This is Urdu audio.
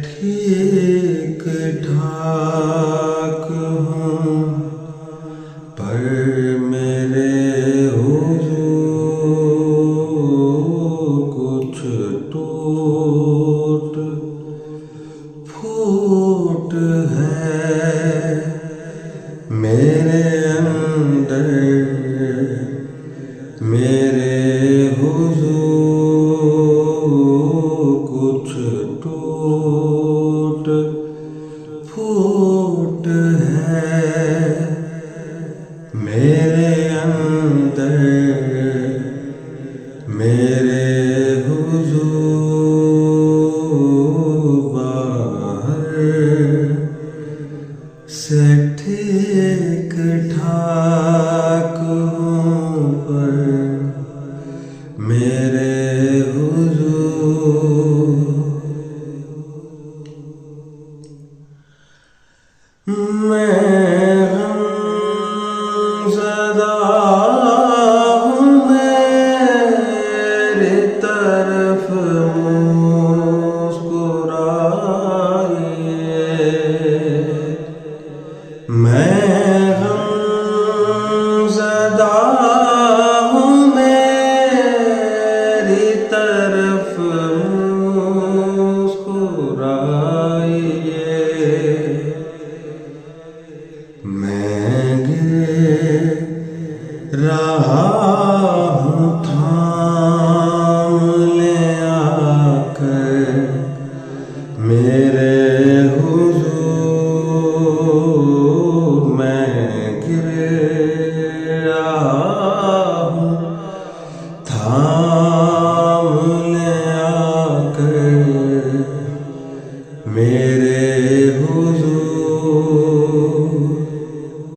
ٹھیک ٹھاک ہوں پر میرے حضور کچھ ٹوٹ پھوٹ ہے میرے اندر میرے حضور کچھ ٹوٹ پھوٹ ہے میرے اندر میرے حضور باہر سے ٹھیک ٹھاک ہوں پر میرے حضور میں